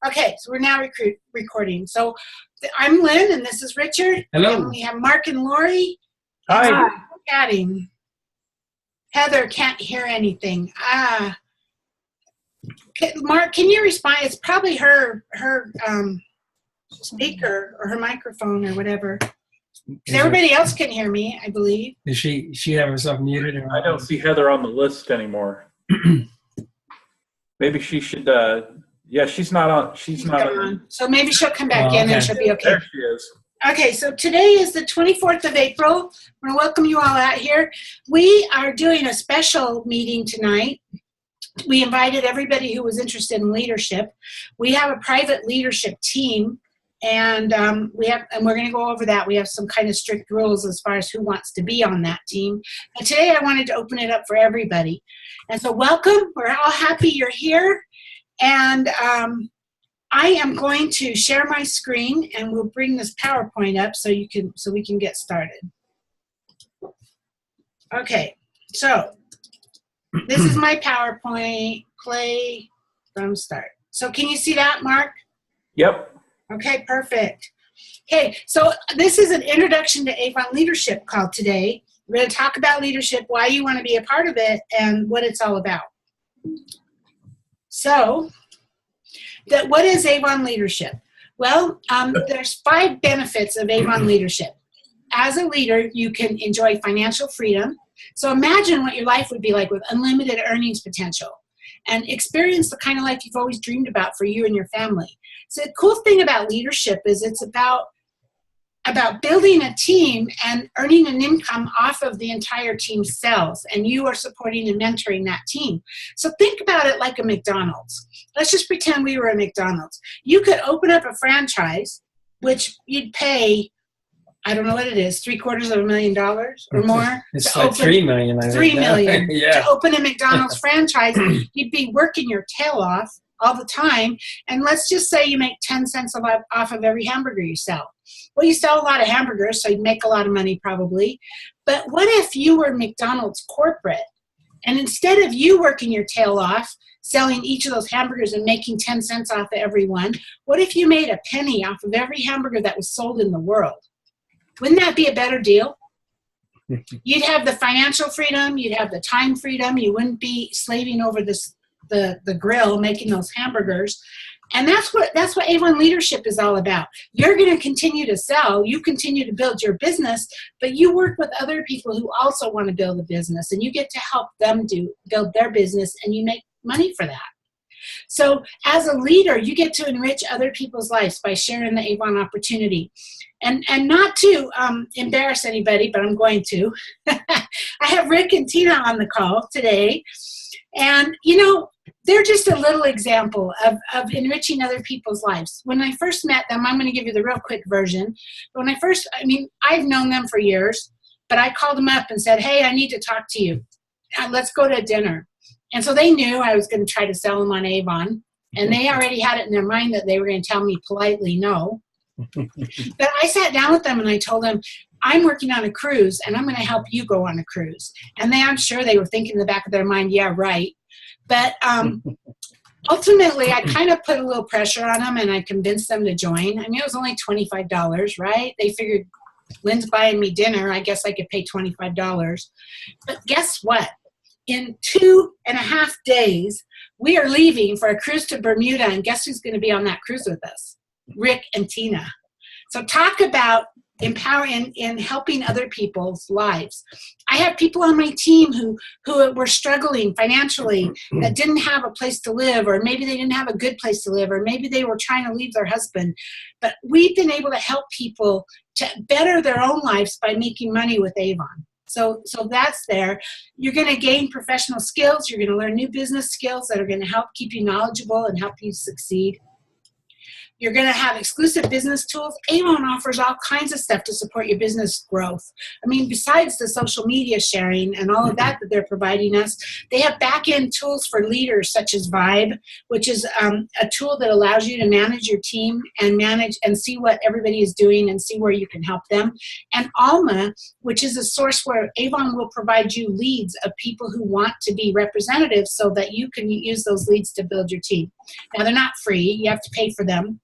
Okay, so we're now recording. So I'm Lynn, and this is Richard. Hello. And we have Mark and Lori. Hi. Chatting. Heather can't hear anything. Mark, can you respond? It's probably her speaker or her microphone or whatever. Everybody else can hear me, I believe. Does she have herself muted? Or I don't see Heather on the list anymore. Maybe she should. Yeah, she's not on. She's not on. So maybe she'll come back in and she'll be okay. There she is. Okay, so today is the 24th of April. I want to welcome you all out here. We are doing a special meeting tonight. We invited everybody who was interested in leadership. We have a private leadership team, and we're going to go over that. We have some kind of strict rules as far as who wants to be on that team. But today I wanted to open it up for everybody. And so welcome. We're all happy you're here. And I am going to share my screen, and we'll bring this PowerPoint up so we can get started. Okay, so this is my PowerPoint. Play from start. So can you see that, Mark? Yep. Okay, perfect. Okay, so this is an introduction to Avon Leadership call today. We're going to talk about leadership, why you want to be a part of it, and what it's all about. So, what is Avon Leadership? Well, there's 5 benefits of Avon Leadership. As a leader, you can enjoy financial freedom. So imagine what your life would be like with unlimited earnings potential and experience the kind of life you've always dreamed about for you and your family. So the cool thing about leadership is it's about building a team and earning an income off of the entire team's sales, and you are supporting and mentoring that team. So think about it like a McDonald's. Let's just pretend we were a McDonald's. You could open up a franchise, which you'd pay, I don't know what it is, $750,000 or more. It's like $3 million. $3 million. Yeah. To open a McDonald's franchise, you'd be working your tail off all the time, and let's just say you make 10 cents off of every hamburger you sell. Well, you sell a lot of hamburgers, so you'd make a lot of money probably. But what if you were McDonald's corporate, and instead of you working your tail off, selling each of those hamburgers and making 10 cents off of every one, what if you made a penny off of every hamburger that was sold in the world? Wouldn't that be a better deal? You'd have the financial freedom, you'd have the time freedom, you wouldn't be slaving over the grill making those hamburgers. And that's what Avon Leadership is all about. You're going to continue to sell, you continue to build your business, but you work with other people who also want to build a business, and you get to help them build their business, and you make money for that. So as a leader, you get to enrich other people's lives by sharing the Avon opportunity. And not to embarrass anybody, but I'm going to. I have Rick and Tina on the call today. And, you know, they're just a little example of enriching other people's lives. When I first met them, I'm going to give you the real quick version. But I've known them for years, but I called them up and said, hey, I need to talk to you. Let's go to dinner. And so they knew I was going to try to sell them on Avon. And they already had it in their mind that they were going to tell me politely no. But I sat down with them and I told them, I'm working on a cruise and I'm going to help you go on a cruise. And I'm sure they were thinking in the back of their mind, yeah, right. But ultimately, I kind of put a little pressure on them and I convinced them to join. I mean, it was only $25, right? They figured Lynn's buying me dinner. I guess I could pay $25. But guess what? In 2.5 days, we are leaving for a cruise to Bermuda. And guess who's going to be on that cruise with us? Rick and Tina. So talk about empowering in helping other people's lives. I have people on my team who were struggling financially, that didn't have a place to live, or maybe they didn't have a good place to live, or maybe they were trying to leave their husband. But we've been able to help people to better their own lives by making money with Avon. So that's there. You're going to gain professional skills. You're going to learn new business skills that are going to help keep you knowledgeable and help you succeed. You're going to have exclusive business tools. Avon offers all kinds of stuff to support your business growth. I mean, besides the social media sharing and all of that they're providing us, they have back-end tools for leaders such as Vibe, which is a tool that allows you to manage your team and manage and see what everybody is doing and see where you can help them. And Alma, which is a source where Avon will provide you leads of people who want to be representatives so that you can use those leads to build your team. Now, they're not free. You have to pay for them.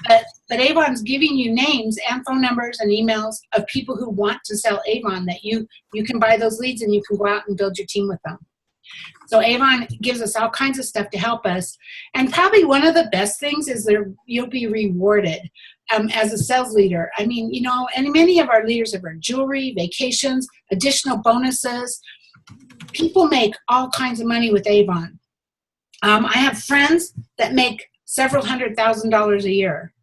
But Avon's giving you names and phone numbers and emails of people who want to sell Avon that you can buy those leads and you can go out and build your team with them. So Avon gives us all kinds of stuff to help us. And probably one of the best things is you'll be rewarded as a sales leader. I mean, you know, and many of our leaders have earned jewelry, vacations, additional bonuses. People make all kinds of money with Avon. I have friends that make several $100,000 a year.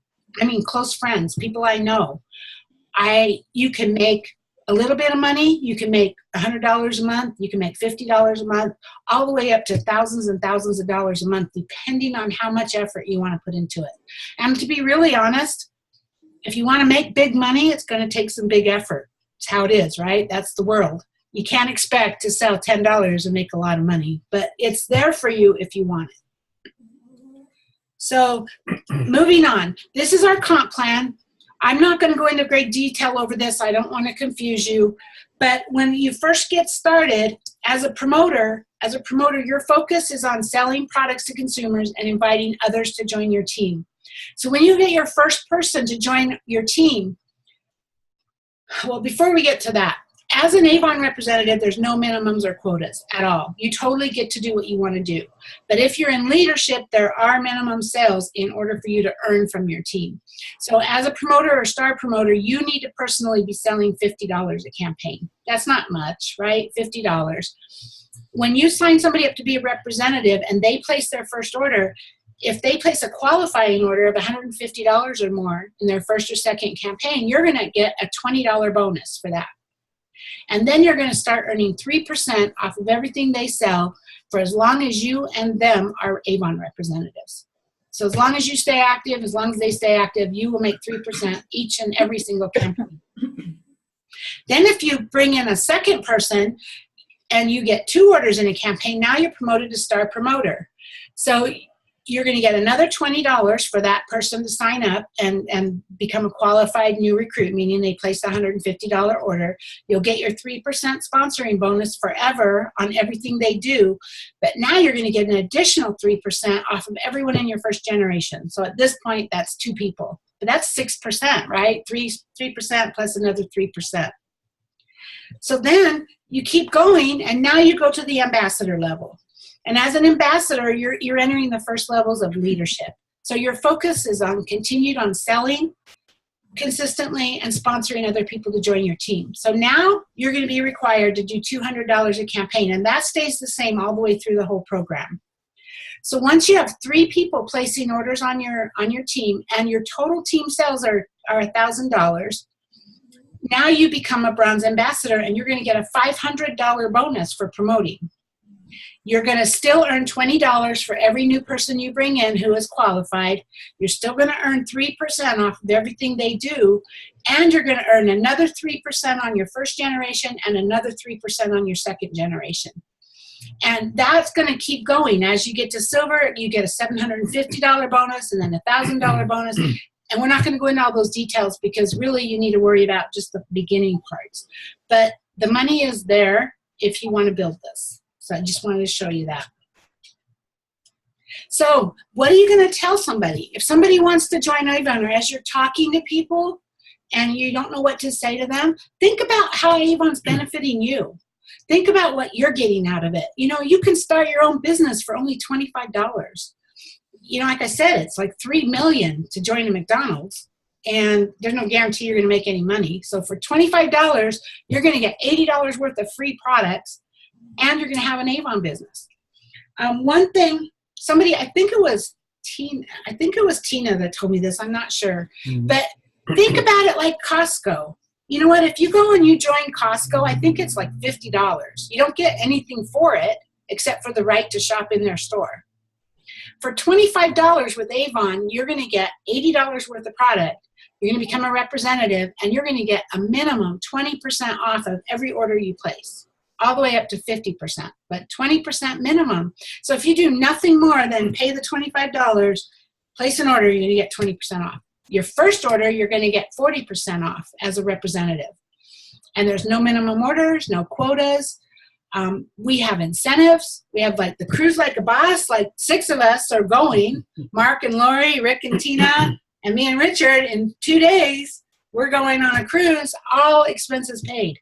I mean, close friends, people I know. You can make a little bit of money. You can make $100 a month. You can make $50 a month, all the way up to thousands and thousands of dollars a month, depending on how much effort you want to put into it. And to be really honest, if you want to make big money, it's going to take some big effort. It's how it is, right? That's the world. You can't expect to sell $10 and make a lot of money, but it's there for you if you want it. So moving on, this is our comp plan. I'm not going to go into great detail over this. I don't want to confuse you. But when you first get started as a promoter, your focus is on selling products to consumers and inviting others to join your team. So when you get your first person to join your team, well, before we get to that, as an Avon representative, there's no minimums or quotas at all. You totally get to do what you want to do. But if you're in leadership, there are minimum sales in order for you to earn from your team. So as a promoter or star promoter, you need to personally be selling $50 a campaign. That's not much, right? $50. When you sign somebody up to be a representative and they place their first order, if they place a qualifying order of $150 or more in their first or second campaign, you're going to get a $20 bonus for that. And then you're going to start earning 3% off of everything they sell for as long as you and them are Avon representatives. So as long as you stay active, as long as they stay active, you will make 3% each and every single campaign. Then if you bring in a second person and you get 2 orders in a campaign, now you're promoted to star promoter. So you're going to get another $20 for that person to sign up and become a qualified new recruit, meaning they place a $150 order. You'll get your 3% sponsoring bonus forever on everything they do. But now you're going to get an additional 3% off of everyone in your first generation. So at this point, that's 2 people. But that's 6%, right? 3% plus another 3%. So then you keep going, and now you go to the ambassador level. And as an ambassador, you're entering the first levels of leadership. So your focus is continued on selling consistently and sponsoring other people to join your team. So now you're going to be required to do $200 a campaign, and that stays the same all the way through the whole program. So once you have 3 people placing orders on your team and your total team sales are $1,000, now you become a bronze ambassador, and you're going to get a $500 bonus for promoting. You're going to still earn $20 for every new person you bring in who is qualified. You're still going to earn 3% off of everything they do, and you're going to earn another 3% on your first generation and another 3% on your second generation. And that's going to keep going. As you get to silver, you get a $750 bonus and then a $1,000 bonus. And we're not going to go into all those details because really you need to worry about just the beginning parts. But the money is there if you want to build this. So I just wanted to show you that. So what are you going to tell somebody? If somebody wants to join Avon, or as you're talking to people and you don't know what to say to them, think about how Avon's benefiting you. Think about what you're getting out of it. You know, you can start your own business for only $25. You know, like I said, it's like $3 million to join a McDonald's, and there's no guarantee you're going to make any money. So for $25, you're going to get $80 worth of free products, and you're going to have an Avon business. One thing, somebody, I think it was Tina that told me this, I'm not sure. But think about it like Costco. You know what, if you go and you join Costco, I think it's like $50. You don't get anything for it except for the right to shop in their store. For $25 with Avon, you're going to get $80 worth of product. You're going to become a representative, and you're going to get a minimum 20% off of every order you place, all the way up to 50%, but 20% minimum. So if you do nothing more than pay the $25, place an order, you're going to get 20% off. Your first order, you're going to get 40% off as a representative. And there's no minimum orders, no quotas. We have incentives. We have like the Cruise Like a Boss, like 6 of us are going. Mark and Lori, Rick and Tina, and me and Richard. In 2 days, we're going on a cruise, all expenses paid.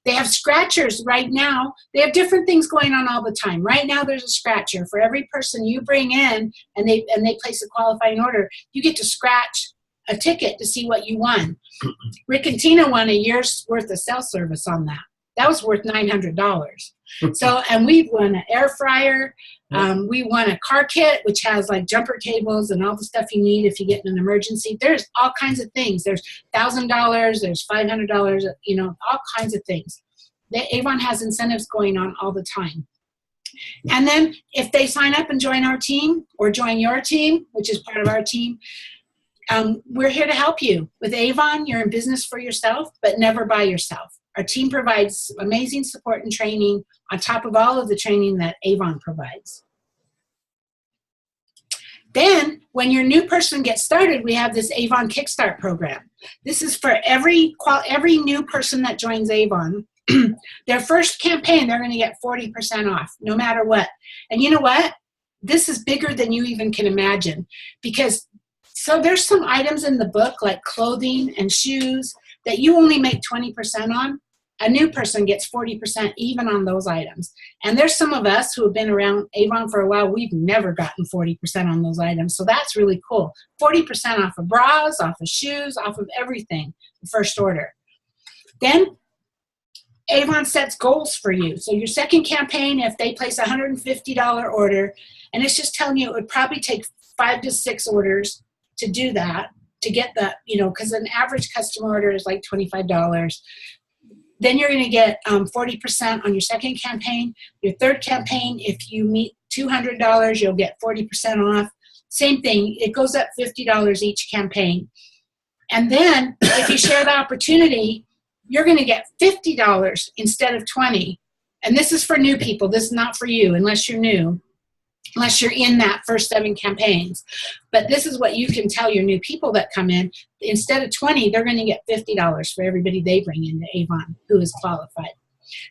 They have scratchers right now. They have different things going on all the time. Right now, there's a scratcher. For every person you bring in and they place a qualifying order, you get to scratch a ticket to see what you won. Rick and Tina won a year's worth of cell service on that. That was worth $900. So, and we've won an air fryer. We won a car kit, which has like jumper tables and all the stuff you need if you get in an emergency. There's all kinds of things. There's $1,000, there's $500, you know, all kinds of things. Avon has incentives going on all the time. And then if they sign up and join our team or join your team, which is part of our team, we're here to help you. With Avon, you're in business for yourself, but never by yourself. Our team provides amazing support and training on top of all of the training that Avon provides. Then, when your new person gets started, we have this Avon Kickstart program. This is for every new person that joins Avon. Their first campaign, they're going to get 40% off, no matter what. And you know what? This is bigger than you even can imagine. Because, so there's some items in the book, like clothing and shoes, that you only make 20% on. A new person gets 40% even on those items. And there's some of us who have been around Avon for a while, we've never gotten 40% on those items. So that's really cool. 40% off of bras, off of shoes, off of everything, the first order. Then Avon sets goals for you. So your second campaign, if they place a $150 order, and it's just telling you it would probably take 5 to 6 orders to do that, to get that, you know, because an average custom order is like $25. Then you're going to get 40% on your second campaign. Your third campaign, if you meet $200, you'll get 40% off. Same thing, it goes up $50 each campaign. And then if you share the opportunity, you're going to get $50 instead of $20. And this is for new people. This is not for you unless you're new, unless you're in that first 7 campaigns. But this is what you can tell your new people that come in. Instead of $20, they're going to get $50 for everybody they bring into Avon who is qualified.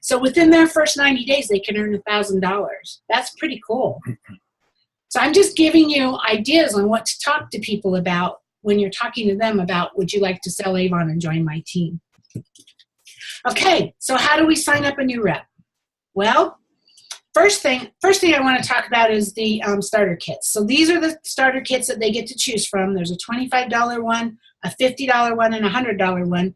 So within their first 90 days, they can earn $1,000. That's pretty cool. So I'm just giving you ideas on what to talk to people about when you're talking to them about, would you like to sell Avon and join my team? Okay, so how do we sign up a new rep? Well, First thing I want to talk about is the starter kits. So these are the starter kits that they get to choose from. There's a $25 one, a $50 one, and a $100 one.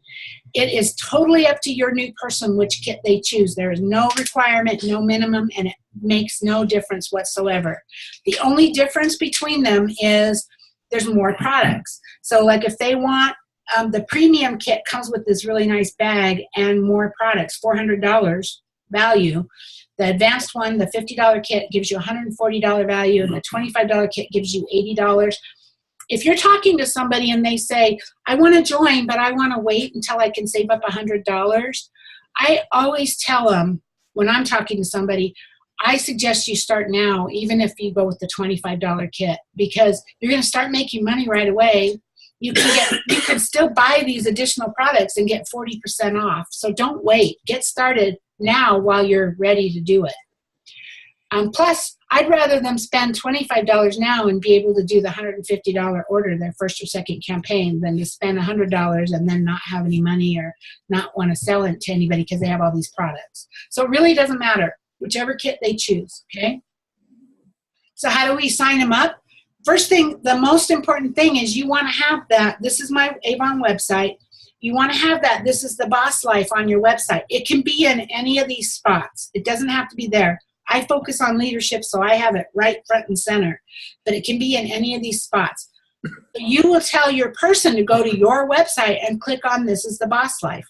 It is totally up to your new person which kit they choose. There is no requirement, no minimum, and it makes no difference whatsoever. The only difference between them is there's more products. So like if they want, the premium kit comes with this really nice bag and more products, $400 value. The advanced one, the $50 kit, gives you $140 value, and the $25 kit gives you $80. If you're talking to somebody and they say, I want to join, but I want to wait until I can save up $100, I always tell them when I'm talking to somebody, I suggest you start now, even if you go with the $25 kit, because you're going to start making money right away. You can still buy these additional products and get 40% off. So don't wait. Get started now while you're ready to do it. Plus, I'd rather them spend $25 now and be able to do the $150 order their first or second campaign than to spend $100 and then not have any money or not want to sell it to anybody because they have all these products. So it really doesn't matter, whichever kit they choose, okay? So how do we sign them up? First thing, the most important thing is you want to have that. This is my Avon website. You want to have that. This is the Boss Life on your website. It can be in any of these spots. It doesn't have to be there. I focus on leadership, so I have it right front and center. But it can be in any of these spots. You will tell your person to go to your website and click on This is the Boss Life.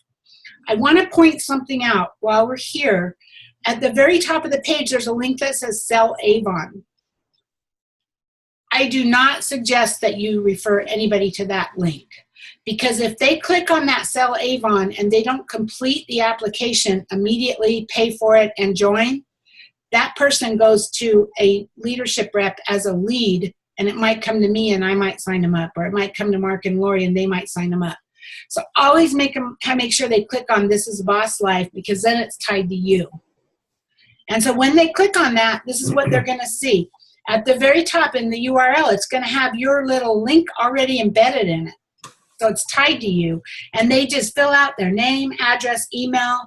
I want to point something out while we're here. At the very top of the page, there's a link that says Sell Avon. I do not suggest that you refer anybody to that link, because if they click on that Sell Avon and they don't complete the application, immediately pay for it and join, that person goes to a leadership rep as a lead, and it might come to me and I might sign them up, or it might come to Mark and Lori and they might sign them up. So always make sure they click on This is Boss Life, because then it's tied to you. And so when they click on that, this is what they're going to see. At the very top in the URL, it's going to have your little link already embedded in it. So it's tied to you. And they just fill out their name, address, email,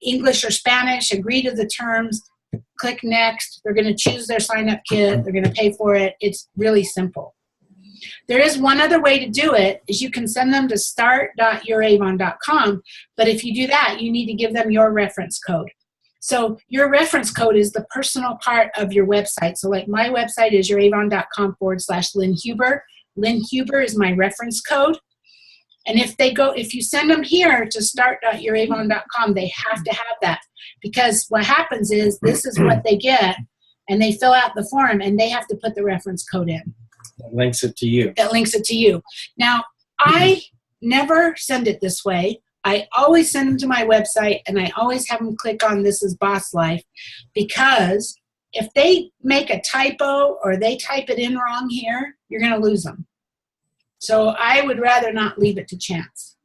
English or Spanish, agree to the terms, click next. They're going to choose their sign-up kit. They're going to pay for it. It's really simple. There is one other way to do it, is you can send them to start.youravon.com, but if you do that, you need to give them your reference code. So your reference code is the personal part of your website. So like my website is youravon.com/Lynn Huber. Lynn Huber is my reference code. And if you send them here to start.youravon.com, they have to have that, because what happens is this is what they get, and they fill out the form and they have to put the reference code in. That links it to you. That links it to you. Now, I never send it this way. I always send them to my website, and I always have them click on This is Boss Life, because if they make a typo or they type it in wrong here, you're going to lose them. So I would rather not leave it to chance.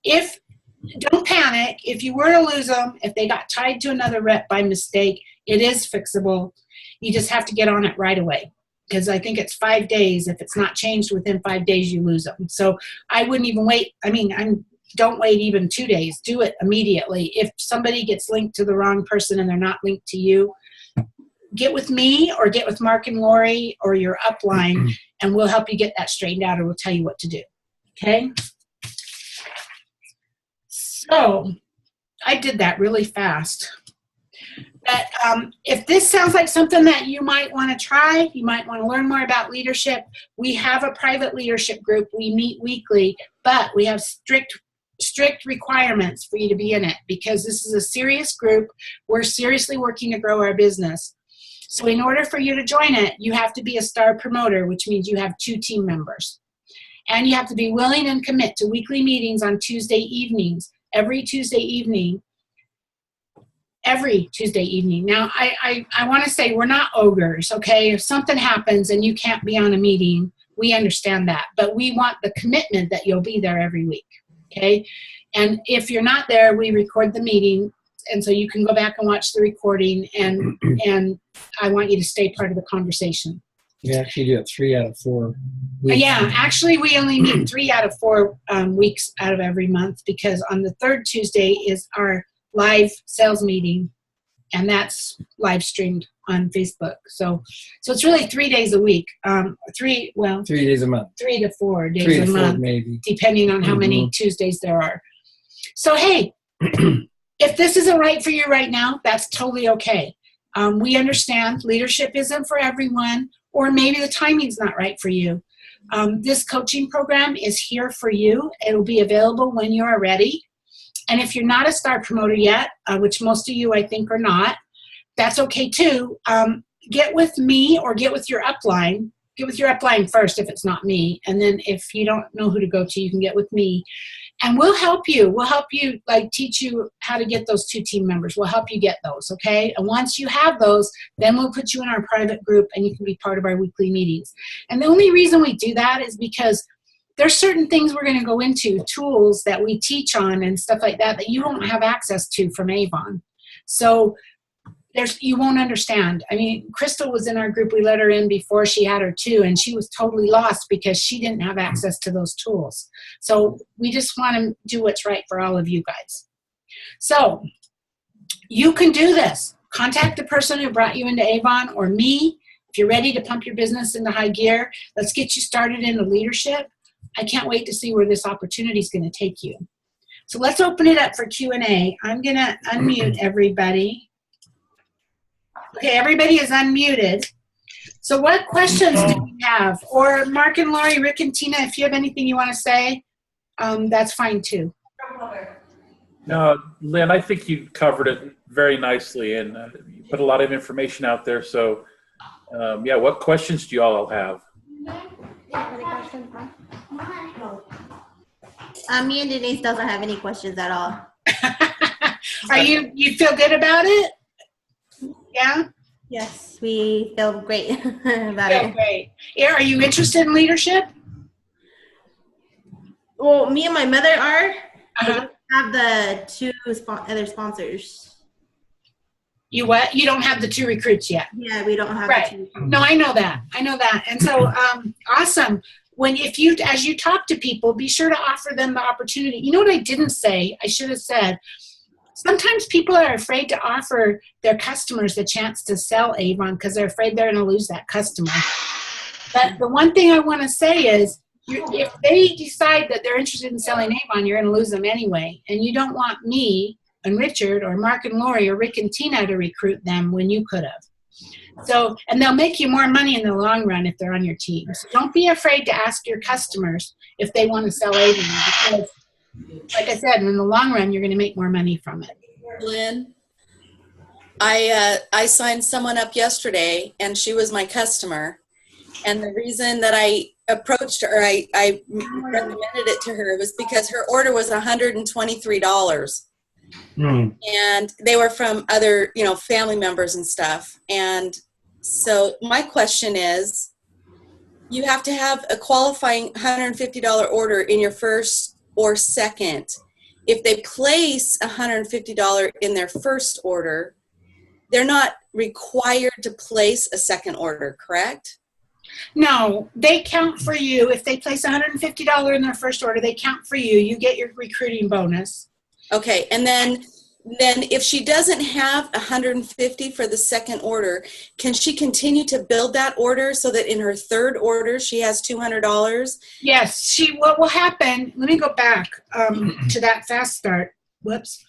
Don't panic. If you were to lose them, if they got tied to another rep by mistake, it is fixable. You just have to get on it right away, because I think it's 5 days. If it's not changed within 5 days, you lose them. So I wouldn't even wait. Don't wait even 2 days. Do it immediately. If somebody gets linked to the wrong person and they're not linked to you, get with me or get with Mark and Lori or your upline, and we'll help you get that straightened out, or we'll tell you what to do. Okay? So I did that really fast. But if this sounds like something that you might want to try, you might want to learn more about leadership, we have a private leadership group. We meet weekly, but we have strict requirements for you to be in it, because this is a serious group. We're seriously working to grow our business. So in order for you to join it, you have to be a star promoter, which means you have 2 team members. And you have to be willing and commit to weekly meetings on Tuesday evenings, every Tuesday evening. Now, I want to say we're not ogres, okay? If something happens and you can't be on a meeting, we understand that. But we want the commitment that you'll be there every week, okay? And if you're not there, we record the meeting, and so you can go back and watch the recording, and I want you to stay part of the conversation. We actually do it 3 out of 4 weeks. Yeah, actually we only meet 3 out of 4 weeks out of every month, because on the 3rd Tuesday is our live sales meeting, and that's live streamed on Facebook. So it's really 3 days a week. 3 days a month. 3 to 4 days 3 to a 4 month, maybe, depending on how many Tuesdays there are. So hey, if this isn't right for you right now, that's totally okay. We understand leadership isn't for everyone, or maybe the timing's not right for you. This coaching program is here for you. It'll be available when you are ready. And if you're not a star promoter yet, which most of you I think are not, that's okay too. Get with me or get with your upline. Get with your upline first if it's not me. And then if you don't know who to go to, you can get with me. And we'll help you. We'll help you, teach you how to get those 2 team members. We'll help you get those, okay? And once you have those, then we'll put you in our private group and you can be part of our weekly meetings. And the only reason we do that is because there's certain things we're going to go into, tools that we teach on and stuff like that, that you won't have access to from Avon. So you won't understand. I mean, Crystal was in our group. We let her in before she had her 2, and she was totally lost because she didn't have access to those tools. So we just want to do what's right for all of you guys. So you can do this. Contact the person who brought you into Avon or me. If you're ready to pump your business into high gear, let's get you started into leadership. I can't wait to see where this opportunity is going to take you. So let's open it up for Q&A. I'm going to unmute everybody. Okay, everybody is unmuted. So what questions do you have? Or Mark and Lori, Rick and Tina, if you have anything you want to say, that's fine too. No, Lynn, I think you covered it very nicely, and you put a lot of information out there. So, yeah, what questions do you all have? Any questions, me and Denise doesn't have any questions at all. Are you feel good about it? Yeah? Yes, we feel great about Feel it. great. Yeah, are you interested in leadership? Well, me and my mother are. Uh-huh. We have the 2 other sponsors. You what? You don't have the 2 recruits yet. Yeah, we don't have Right. the 2. No, I know that. And so, awesome. As you talk to people, be sure to offer them the opportunity. You know what I didn't say? I should have said, sometimes people are afraid to offer their customers the chance to sell Avon because they're afraid they're going to lose that customer. But the one thing I want to say is, if they decide that they're interested in selling Avon, you're going to lose them anyway. And you don't want me and Richard or Mark and Lori or Rick and Tina to recruit them when you could have. So, and they'll make you more money in the long run if they're on your team. So don't be afraid to ask your customers if they want to sell Avon, because, like I said, in the long run, you're going to make more money from it. Lynn, I signed someone up yesterday, and she was my customer. And the reason that I approached her, I recommended it to her, was because her order was $123. And they were from other, family members and stuff. And so my question is, you have to have a qualifying $150 order in your first or second. If they place $150 in their first order, they're not required to place a second order, correct? No, they count for you. If they place $150 in their first order, they count for you. You get your recruiting bonus. Okay, and then if she doesn't have $150 for the second order, can she continue to build that order so that in her third order she has $200? Yes, what will happen, let me go back to that fast start. Whoops.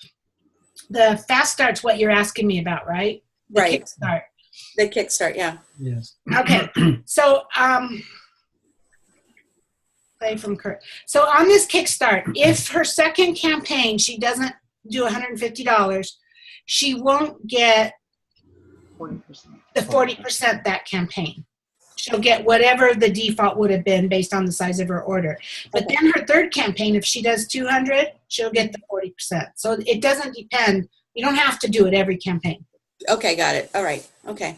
The fast start's what you're asking me about, right? The Right. Kickstart. The Kickstart, yeah. Yes. Okay, so play from Kurt. So on this Kickstart, if her second campaign she doesn't do $150, she won't get 40%. the 40% that campaign. She'll get whatever the default would have been based on the size of her order. But then her third campaign, if she does 200, she'll get the 40%. So it doesn't depend. You don't have to do it every campaign. Okay, got it. All right. Okay.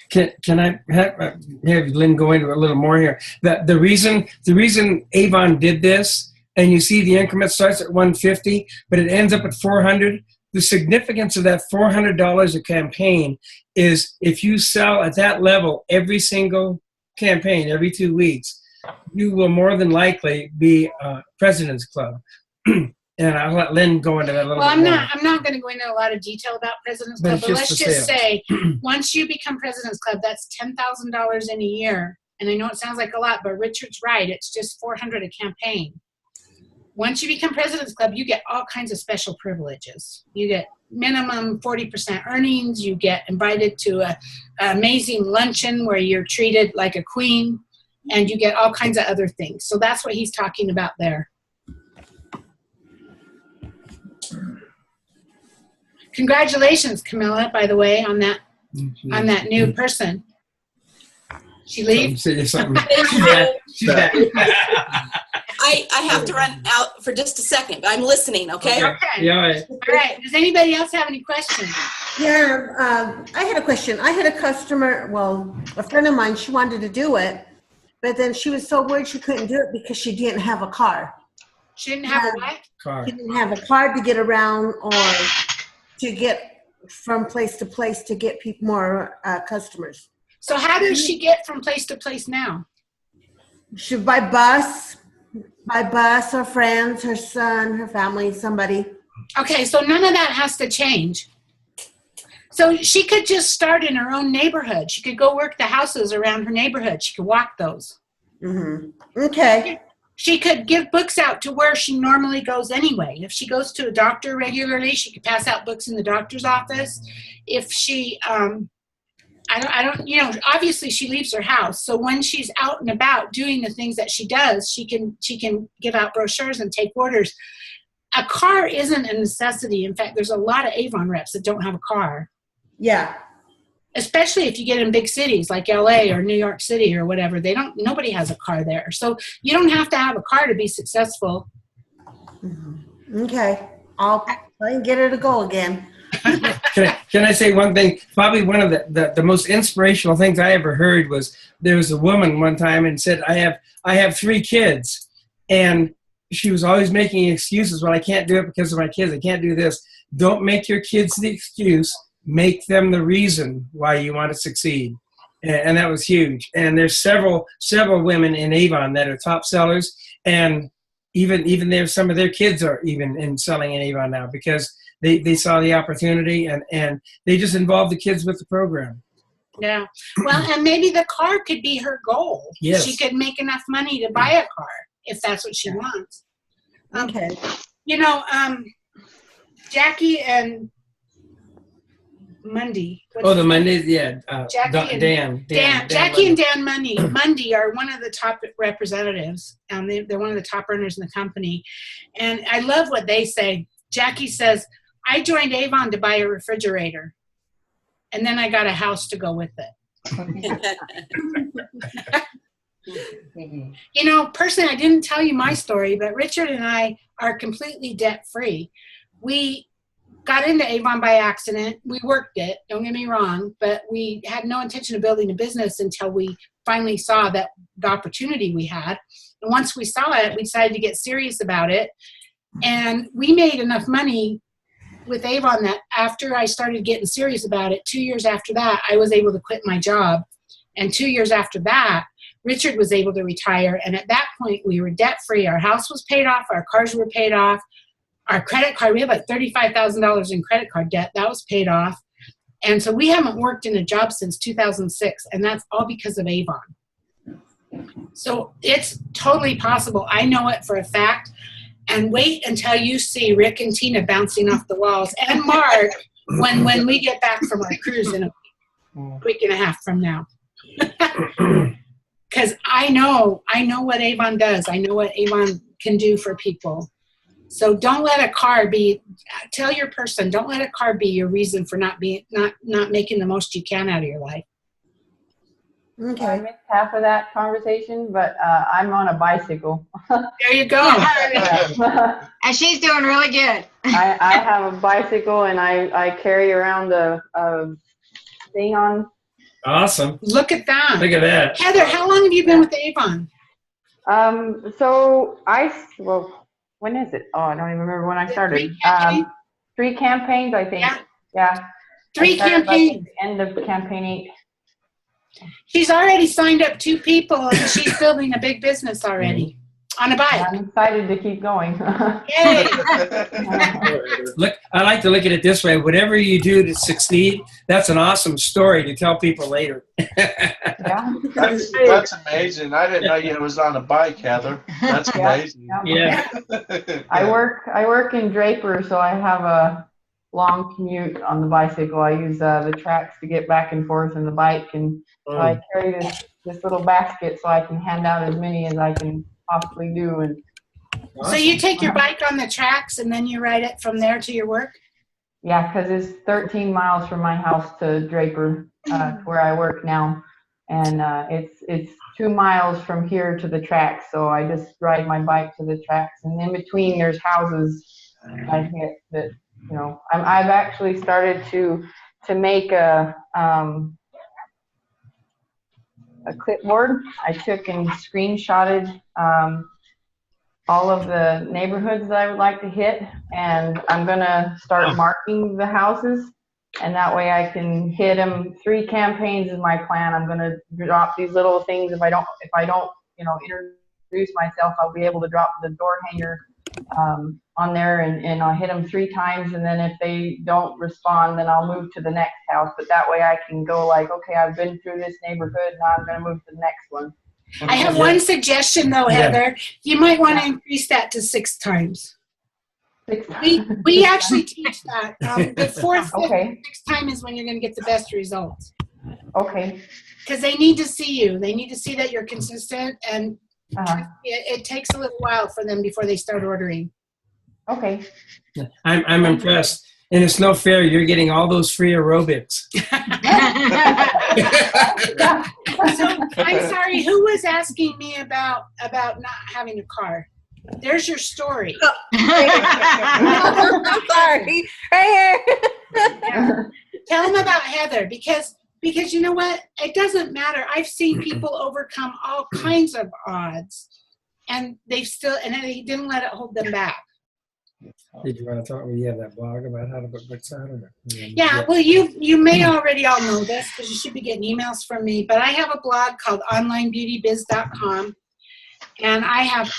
Can I have Lynn go into a little more here? The reason Avon did this, and you see the increment starts at 150, but it ends up at 400. The significance of that $400 a campaign is if you sell at that level every single campaign, every 2 weeks, you will more than likely be President's Club. And I'll let Lynn go into that a little bit more. I'm not going to go into a lot of detail about President's But Club, it's but just let's for just sale. say, once you become President's Club, that's $10,000 in a year. And I know it sounds like a lot, but Richard's right. It's just $400 a campaign. Once you become President's Club, you get all kinds of special privileges. You get minimum 40% earnings. You get invited to an amazing luncheon where you're treated like a queen, and you get all kinds of other things. So that's what he's talking about there. Congratulations, Camilla, by the way, on that new person. She leaves. Something. She's back. I have to run out for just a second, but I'm listening, okay? Okay. Yeah, all right. All right. Does anybody else have any questions? Yeah, I had a question. I had a customer, a friend of mine, she wanted to do it, but then she was so worried she couldn't do it because she didn't have a car. She didn't have a what? Car. She didn't have a car to get around or to get from place to place to get more customers. So how does she get from place to place now? She by bus, her friends, her son, her family, somebody. Okay, so none of that has to change. So she could just start in her own neighborhood. She could go work the houses around her neighborhood. She could walk those. Mm-hmm. Okay. She could give books out to where she normally goes anyway. If she goes to a doctor regularly, she could pass out books in the doctor's office. If she, obviously she leaves her house. So when she's out and about doing the things that she does, she can give out brochures and take orders. A car isn't a necessity. In fact, there's a lot of Avon reps that don't have a car. Yeah. Especially if you get in big cities like LA or New York City or whatever, nobody has a car there. So you don't have to have a car to be successful. Mm-hmm. Okay. I'll try and get her to go again. Can I say one thing? Probably one of the most inspirational things I ever heard was there was a woman one time and said, I have 3 kids. And she was always making excuses. Well, I can't do it because of my kids. I can't do this. Don't make your kids the excuse. make them the reason why you want to succeed. And that was huge. And there's several women in Avon that are top sellers, and even there's some of their kids are even in selling in Avon now because they saw the opportunity and they just involved the kids with the program. Yeah. Well, and maybe the car could be her goal. Yes. She could make enough money to buy a car if that's what she wants. Okay. You know, Jackie and Mundy. Oh, the Mondays, yeah. Jackie and Jackie and Dan Mundy are one of the top representatives. They're one of the top earners in the company. And I love what they say. Jackie says, I joined Avon to buy a refrigerator. And then I got a house to go with it. You know, personally, I didn't tell you my story, but Richard and I are completely debt-free. We got into Avon by accident. We worked it, don't get me wrong, but we had no intention of building a business until we finally saw that the opportunity we had. And once we saw it, we decided to get serious about it. And we made enough money with Avon that after I started getting serious about it, 2 years after that, I was able to quit my job. And 2 years after that, Richard was able to retire. And at that point, we were debt-free. Our house was paid off. Our cars were paid off. Our credit card, we had like $35,000 in credit card debt. That was paid off. And so we haven't worked in a job since 2006. And that's all because of Avon. So it's totally possible. I know it for a fact. And wait until you see Rick and Tina bouncing off the walls, and Mark when we get back from our cruise in a week and a half from now. Because I know what Avon does. I know what Avon can do for people. So don't let a car be. Tell your person, don't let a car be your reason for not making the most you can out of your life. Okay. I missed half of that conversation, but I'm on a bicycle. There you go. And she's doing really good. I have a bicycle and I carry around a thing on. Awesome. Look at that. Look at that. Heather, how long have you been with Avon? So when is it? Oh, I don't even remember when I started. 3 campaigns, I think. Yeah. 3 campaigns. End of campaign 8. She's already signed up 2 people, and she's building a big business already on a bike. I'm excited to keep going. Yay! Look, I like to look at it this way. Whatever you do to succeed, that's an awesome story to tell people later. Yeah. That's amazing. I didn't know you was on a bike, Heather. That's amazing. Yeah. I work in Draper, so I have a long commute on the bicycle. I use the tracks to get back and forth on the bike, and so I carry this little basket so I can hand out as many as I can possibly do. And So you take your bike on the tracks and then you ride it from there to your work? yeah, because it's 13 miles from my house to Draper, to where I work now, and it's 2 miles from here to the tracks. So I just ride my bike to the tracks, and in between there's houses I hit that. You know, I've actually started to make a clipboard. I took and screenshotted all of the neighborhoods that I would like to hit, and I'm gonna start marking the houses, and that way I can hit them. 3 campaigns is my plan. I'm gonna drop these little things. If I don't, introduce myself, I'll be able to drop the door hanger on there, and I'll hit them 3 times, and then if they don't respond, then I'll move to the next house. But that way I can go like, okay, I've been through this neighborhood, now I'm going to move to the next one. I have one suggestion though, Heather. You might want to increase that to 6 times. 6 times. We actually teach that. The 4th, 5th, Okay. 6th time is when you're going to get the best results. Okay. Because they need to see you. They need to see that you're consistent, and it takes a little while for them before they start ordering. Okay. I'm impressed. And it's no fair. You're getting all those free aerobics. So I'm sorry. Who was asking me about not having a car? There's your story. I'm sorry. Right here. Yeah. Tell them about Heather, because you know what? It doesn't matter. I've seen people overcome all kinds of odds, and they didn't let it hold them back. Did you want to talk? You have that blog about how to put books out? Or, Yeah, well, you may already all know this because you should be getting emails from me, but I have a blog called onlinebeautybiz.com, and I have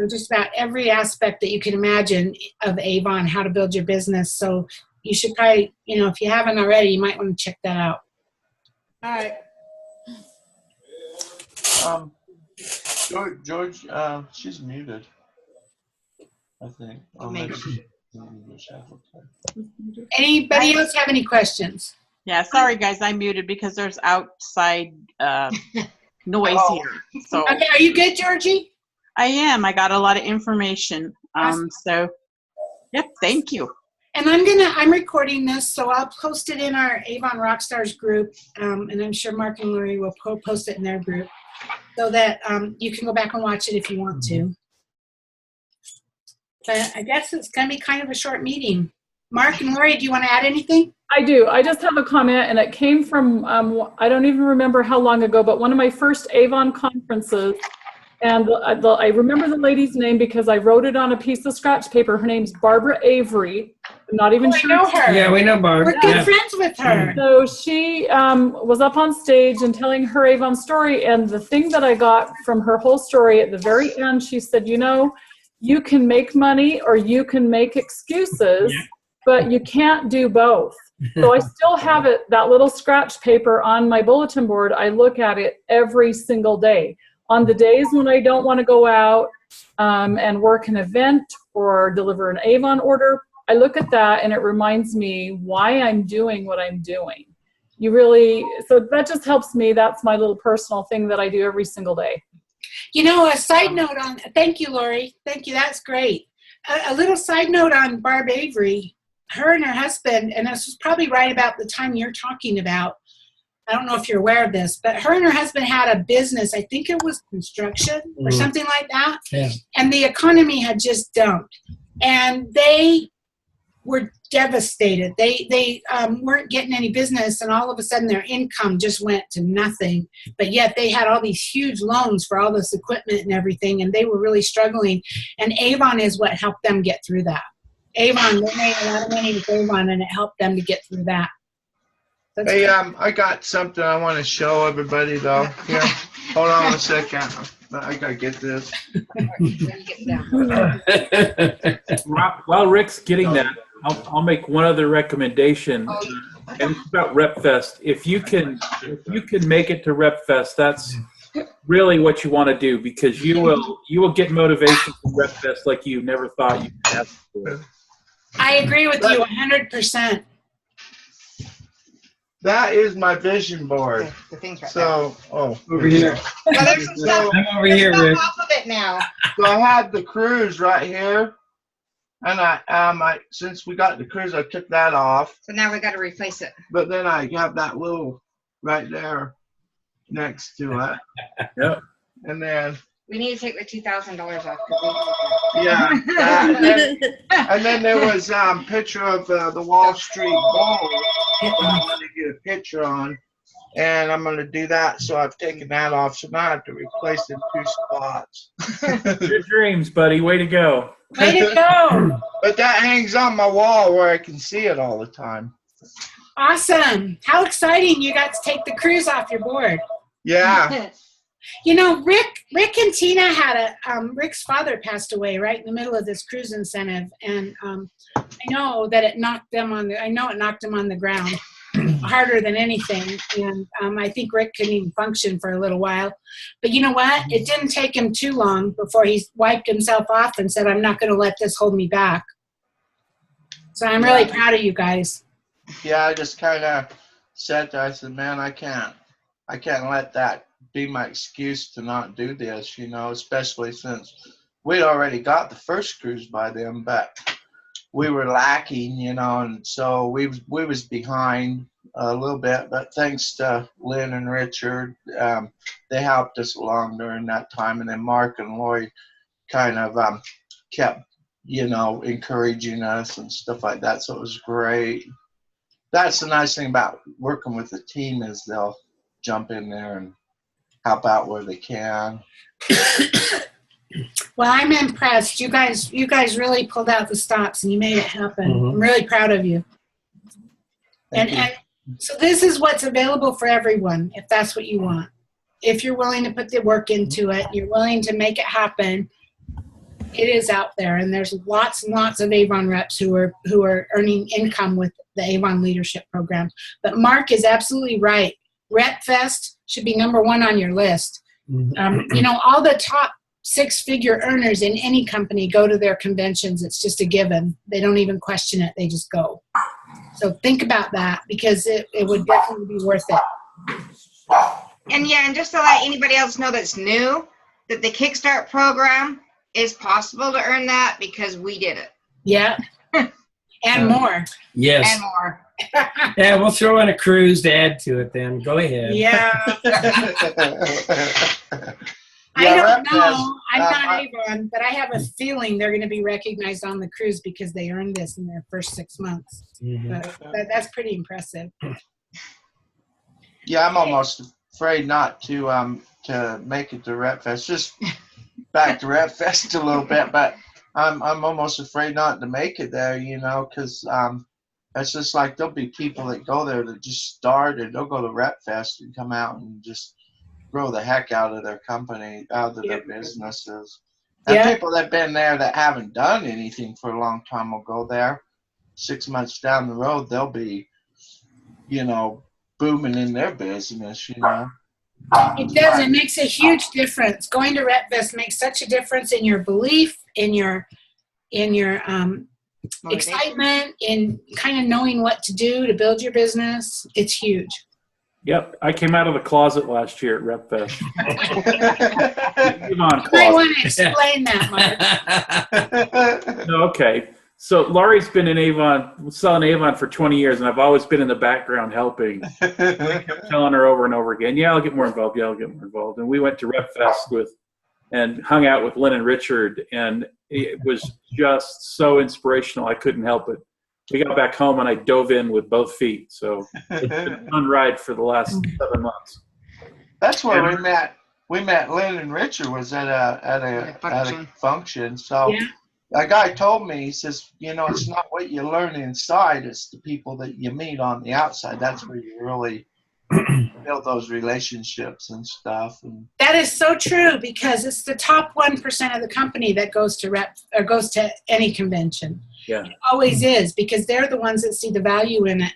just about every aspect that you can imagine of Avon, how to build your business. So you should probably, if you haven't already, you might want to check that out. All right. George, she's muted, I think. Oh, maybe she. Anybody else have any questions? Yeah, sorry guys, I'm muted because there's outside noise here. So Okay, are you good, Georgie? I am. I got a lot of information. So, yep. Thank you. And I'm recording this, so I'll post it in our Avon Rockstars group, and I'm sure Mark and Lori will post it in their group, so that you can go back and watch it if you want to. But I guess it's going to be kind of a short meeting. Mark and Lori, do you want to add anything? I do. I just have a comment, and it came from, I don't even remember how long ago, but one of my first Avon conferences. And I remember the lady's name because I wrote it on a piece of scratch paper. Her name's Barbara Avery. I'm not even sure. I know her. Yeah, we know Barbara. We're good friends with her. So she was up on stage and telling her Avon story. And the thing that I got from her whole story at the very end, she said, you can make money or you can make excuses, but you can't do both. So I still have that little scratch paper on my bulletin board. I look at it every single day. On the days when I don't want to go out and work an event or deliver an Avon order, I look at that and it reminds me why I'm doing what I'm doing. So that just helps me. That's my little personal thing that I do every single day. A side note on, thank you, Lori. Thank you. That's great. A little side note on Barb Avery. Her and her husband, and this was probably right about the time you're talking about. I don't know if you're aware of this, but her and her husband had a business. I think it was construction or something like that. Yeah. And the economy had just dumped. And they were devastated. They weren't getting any business, and all of a sudden their income just went to nothing. But yet they had all these huge loans for all this equipment and everything, and they were really struggling. And Avon is what helped them get through that. They made a lot of money with Avon, and it helped them to get through that. That's Hey, good. I got something I want to show everybody though. Here, hold on a second. I gotta get this. While Rick's getting that, I'll make one other recommendation, and it's about RepFest. If you can make it to RepFest, that's really what you want to do, because you will get motivation from RepFest like you never thought you could have before. I agree with you 100%. That is my vision board. The thing's right So, Over here. there. Well, there's some stuff, I'm over here, Rick. off of it now. So I had the cruise right here, and I since we got the cruise, I took that off. So now we got to replace it. But then I have that little right there next to it. Yep. And then We need to take the $2,000 off. yeah, and then there was picture of the Wall Street Ball that I wanted to get a picture on, and I'm gonna do that. So I've taken that off. So now I have to replace it in 2 spots. Your dreams, buddy. Way to go. Way to go. But that hangs on my wall where I can see it all the time. Awesome. How exciting you got to take the cruise off your board. Yeah. Rick and Tina had Rick's father passed away right in the middle of this cruise incentive, and I know that it knocked him on the ground harder than anything, and I think Rick couldn't even function for a little while. But you know what? It didn't take him too long before he wiped himself off and said, "I'm not going to let this hold me back." So I'm really proud of you guys. Yeah, I just kind of said to her, I said, man, I can't let that be my excuse to not do this, especially since we'd already got the first cruise by then, but we were lacking, and so we was behind a little bit, but thanks to Lynn and Richard, they helped us along during that time, and then Mark and Lori kind of kept, encouraging us and stuff like that, so it was great. That's the nice thing about working with a team is they'll jump in there and help out where they can. Well, I'm impressed. You guys really pulled out the stops and you made it happen. Mhm. I'm really proud of you. Thank you. And so this is what's available for everyone, if that's what you want. If you're willing to put the work into it, you're willing to make it happen, it is out there. And there's lots and lots of Avon reps who are earning income with the Avon Leadership Program. But Mark is absolutely right. RepFest should be number one on your list. You know, all the top 6-figure earners in any company go to their conventions. It's just a given. They don't even question it. They just go. So think about that, because it would definitely be worth it. And yeah, and just to let anybody else know that's new, that the Kickstart program is possible to earn that because we did it. Yeah. And more. Yes. And more. Yeah, we'll throw in a cruise to add to it then. Go ahead. Yeah. I don't know. I'm not Avon, but I have a feeling they're going to be recognized on the cruise because they earned this in their first 6 months. But that's pretty impressive. Yeah, I'm almost afraid not to make it to RepFest. Just back to RepFest a little bit, but I'm almost afraid not to make it there, you know, because it's just like there'll be people that go there that just started. They'll go to RepFest and come out and just grow the heck out of their company, out of their businesses. And people that have been there that haven't done anything for a long time will go there. 6 months down the road, they'll be, you know, booming in their business, you know. It does. It makes a huge difference. Going to RepFest makes such a difference in your belief, in your excitement, in kind of knowing what to do to build your business. It's huge. Yep, I came out of the closet last year at RepFest. You might want to explain that, Mark. No, okay. So Laurie's been in Avon, selling Avon for 20 years, and I've always been in the background helping. I kept telling her over and over again, yeah, I'll get more involved. Yeah, I'll get more involved. And we went to RepFest and hung out with Lynn and Richard, and it was just so inspirational. I couldn't help it. We got back home and I dove in with both feet. So it's been a fun ride for the last 7 months. That's where we met. We met Lynn and Richard was at a function. So a guy told me, he says, you know, it's not what you learn inside, it's the people that you meet on the outside. That's where you really build those relationships and stuff. And that is so true, because it's the top 1% of the company that goes to any convention. Yeah. It always is, because they're the ones that see the value in it.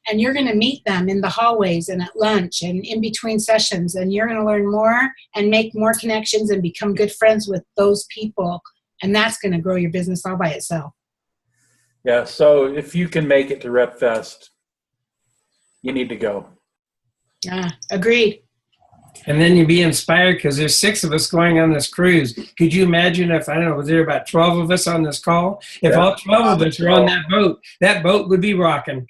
And you're going to meet them in the hallways and at lunch and in between sessions, and you're going to learn more and make more connections and become good friends with those people. And that's going to grow your business all by itself. Yeah, so if you can make it to RepFest, you need to go. Yeah, agreed. And then you'd be inspired because there's 6 of us going on this cruise. Could you imagine if, I don't know, was there about 12 of us on this call? If all 12 of us were on that boat would be rocking.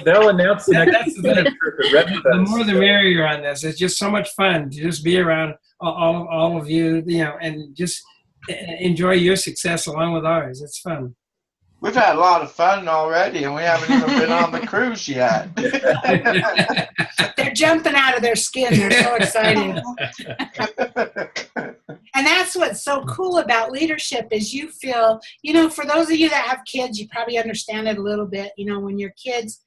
They'll announce the next trip at RepFest. The more the merrier on this. It's just so much fun to just be around all of you, you know, and just enjoy your success along with ours. It's fun. We've had a lot of fun already, and we haven't even been on the cruise yet. They're jumping out of their skin. They're so excited. And that's what's so cool about leadership is you feel, you know, for those of you that have kids, you probably understand it a little bit. You know, when your kids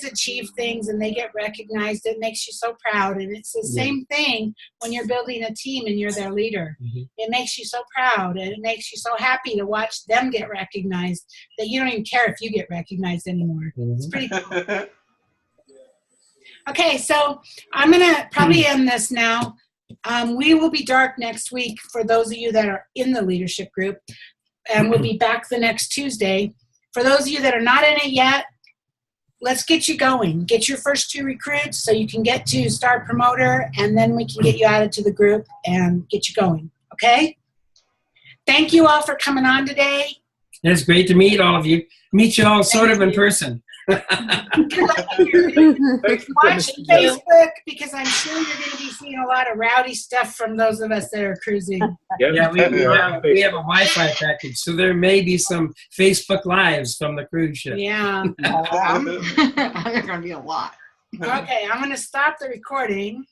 achieve things and they get recognized, it makes you so proud. And it's the same thing when you're building a team and you're their leader. It makes you so proud, and it makes you so happy to watch them get recognized that you don't even care if you get recognized anymore. It's pretty cool. Okay, so I'm going to probably end this now. We will be dark next week for those of you that are in the leadership group, and we'll be back the next Tuesday. For those of you that are not in it yet, let's get you going. Get your first 2 recruits so you can get to Star Promoter, and then we can get you added to the group and get you going. Okay? Thank you all for coming on today. It's great to meet all of you. Meet you all sort of in person. Watch Facebook, because I'm sure you're going to be seeing a lot of rowdy stuff from those of us that are cruising. Yeah, we have a Wi-Fi package, so there may be some Facebook Lives from the cruise ship. Yeah. There's going to be a lot. Okay, I'm going to stop the recording.